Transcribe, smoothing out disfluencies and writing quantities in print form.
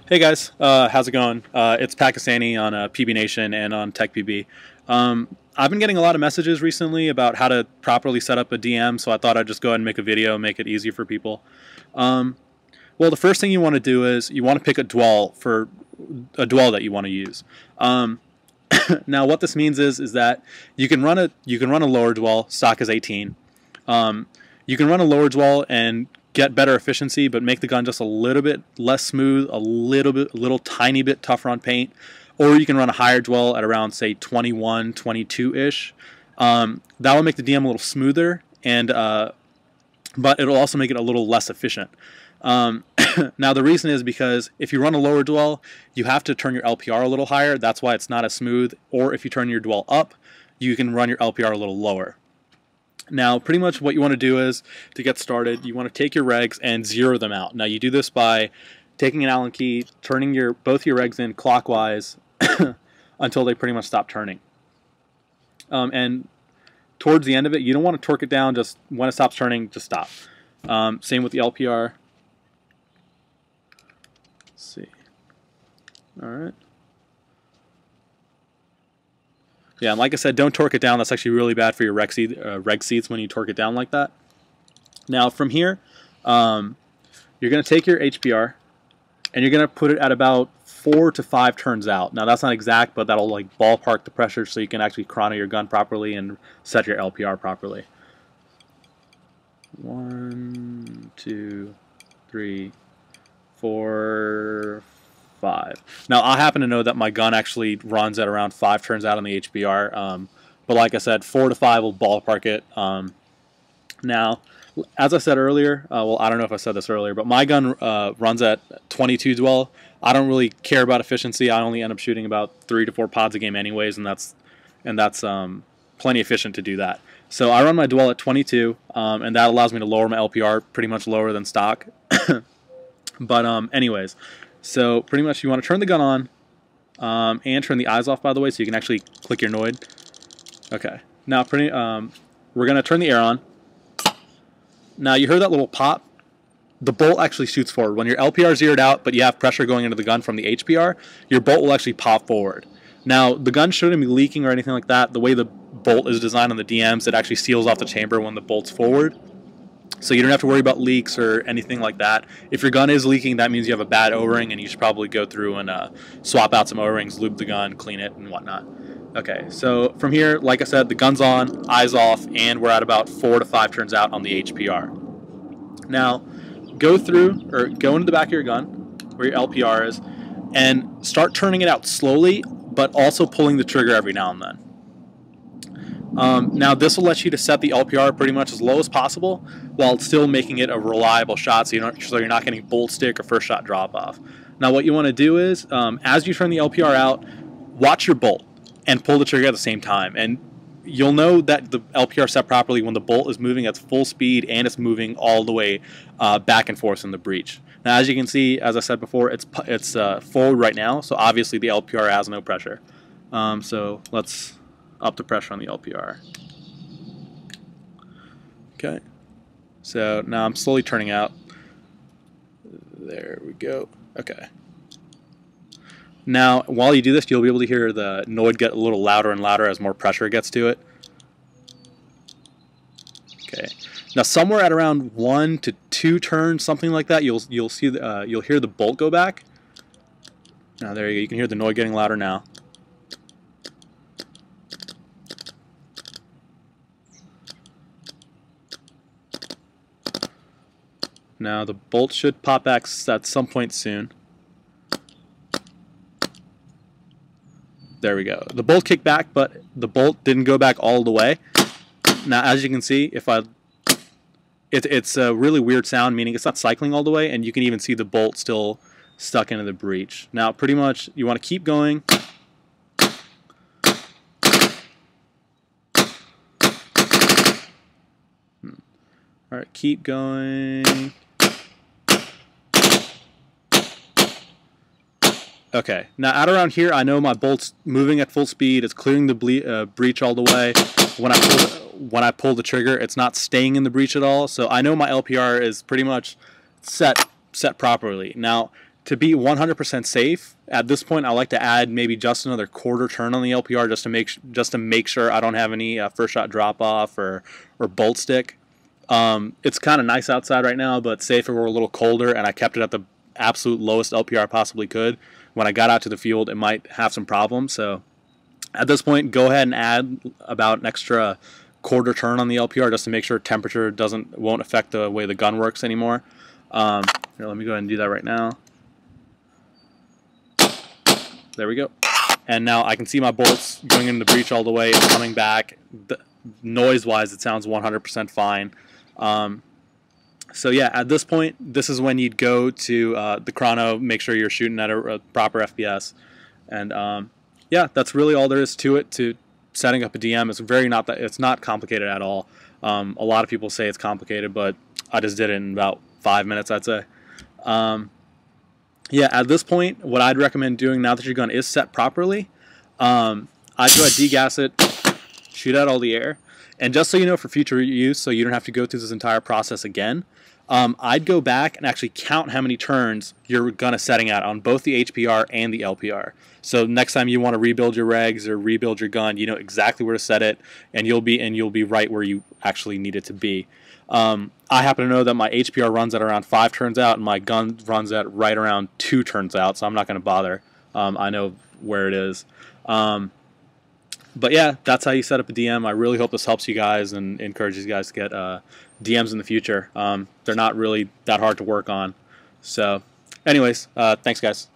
Hey guys, how's it going? It's Pakistani on PB Nation and on Tech PB. I've been getting a lot of messages recently about how to properly set up a DM, so I thought I'd just go ahead and make a video, make it easy for people. Well, the first thing you want to do is you want to pick a dwell for a dwell that you want to use. Now, what this means is that you can run a lower dwell. Stock is 18. You can run a lower dwell and get better efficiency, but make the gun just a little bit less smooth, a little tiny bit tougher on paint. Or you can run a higher dwell at around, say, 21, 22-ish. That will make the DM a little smoother, and but it'll also make it a little less efficient. Now, the reason is because if you run a lower dwell, you have to turn your LPR a little higher. That's why it's not as smooth. Or if you turn your dwell up, you can run your LPR a little lower. Now, pretty much what you want to do is, to get started, you want to take your regs and zero them out. Now, you do this by taking an Allen key, turning both your regs in clockwise until they pretty much stop turning. And towards the end of it, you don't want to torque it down. Just when it stops turning, just stop. Same with the LPR. Let's see. All right. Yeah, and like I said, don't torque it down. That's actually really bad for your reg seats when you torque it down like that. Now, from here, you're going to take your HPR, and you're going to put it at about 4 to 5 turns out. Now, that's not exact, but that'll like ballpark the pressure so you can actually chrono your gun properly and set your LPR properly. 1, 2, 3, 4, 5. Now, I happen to know that my gun actually runs at around 5 turns out on the HBR, but like I said, 4 to 5 will ballpark it. Now, as I said earlier, well, I don't know if I said this earlier, but my gun runs at 22 dwell. I don't really care about efficiency. I only end up shooting about 3 to 4 pods a game anyways, and that's plenty efficient to do that. So I run my dwell at 22, and that allows me to lower my LPR pretty much lower than stock. But anyways, so pretty much you want to turn the gun on and turn the eyes off, by the way, so you can actually click your Noid. Okay. Now we're going to turn the air on. Now you heard that little pop? The bolt actually shoots forward. When your LPR is zeroed out, but you have pressure going into the gun from the HPR, your bolt will actually pop forward. Now, the gun shouldn't be leaking or anything like that. The way the bolt is designed on the DMs, it actually seals off the chamber when the bolt's forward. So you don't have to worry about leaks or anything like that. If your gun is leaking, that means you have a bad O-ring, and you should probably go through and swap out some O-rings, lube the gun, clean it, and whatnot. Okay, so from here, like I said, the gun's on, eyes off, and we're at about 4 to 5 turns out on the HPR. Now, go into the back of your gun, where your LPR is, and start turning it out slowly, but also pulling the trigger every now and then. Now, this will let you to set the LPR pretty much as low as possible while still making it a reliable shot, so you're not getting bolt stick or first shot drop off. Now, what you want to do is, as you turn the LPR out, watch your bolt and pull the trigger at the same time. And you'll know that the LPR set properly when the bolt is moving at full speed and it's moving all the way back and forth in the breech. Now, as you can see, as I said before, it's forward right now, so obviously the LPR has no pressure. So let's up the pressure on the LPR. Okay, so now I'm slowly turning out. There we go. Okay. Now, while you do this, you'll be able to hear the Noid get a little louder and louder as more pressure gets to it. Okay. Now, somewhere at around 1 to 2 turns, something like that, you'll see you'll hear the bolt go back. Now, there you go. You can hear the Noid getting louder now. Now, the bolt should pop back at some point soon. There we go. The bolt kicked back, but the bolt didn't go back all the way. Now, as you can see, it's a really weird sound, meaning it's not cycling all the way, and you can even see the bolt still stuck into the breech. Now, pretty much, you want to keep going. All right, keep going. Okay, now at around here, I know my bolt's moving at full speed. It's clearing the breech all the way. When I pull the trigger, it's not staying in the breech at all. So I know my LPR is pretty much set properly. Now, to be 100% safe, at this point I like to add maybe just another quarter turn on the LPR just to make sure I don't have any first shot drop off or bolt stick. It's kind of nice outside right now, but say if it were a little colder and I kept it at the absolute lowest LPR I possibly could, when I got out to the field it might have some problems. So at this point, go ahead and add about an extra quarter turn on the LPR just to make sure temperature won't affect the way the gun works anymore. Here, let me go ahead and do that right now. There we go. And now I can see my bolts going in the breech all the way and coming back. Noise-wise, it sounds 100% fine. So yeah, at this point, this is when you'd go to the chrono, make sure you're shooting at a proper FPS. And yeah, that's really all there is to it, to setting up a DM. It's not complicated at all. A lot of people say it's complicated, but I just did it in about 5 minutes, I'd say. Yeah, at this point, what I'd recommend doing now that your gun is set properly, I'd go ahead, degas it, shoot out all the air, and just so you know for future use, so you don't have to go through this entire process again, I'd go back and actually count how many turns your gun is setting at on both the HPR and the LPR. So next time you want to rebuild your regs or rebuild your gun, you know exactly where to set it, and you'll be right where you actually need it to be. I happen to know that my HPR runs at around 5 turns out, and my gun runs at right around 2 turns out, so I'm not going to bother. I know where it is. But yeah, that's how you set up a DM. I really hope this helps you guys and encourages you guys to get DMs in the future. They're not really that hard to work on. So anyways, thanks guys.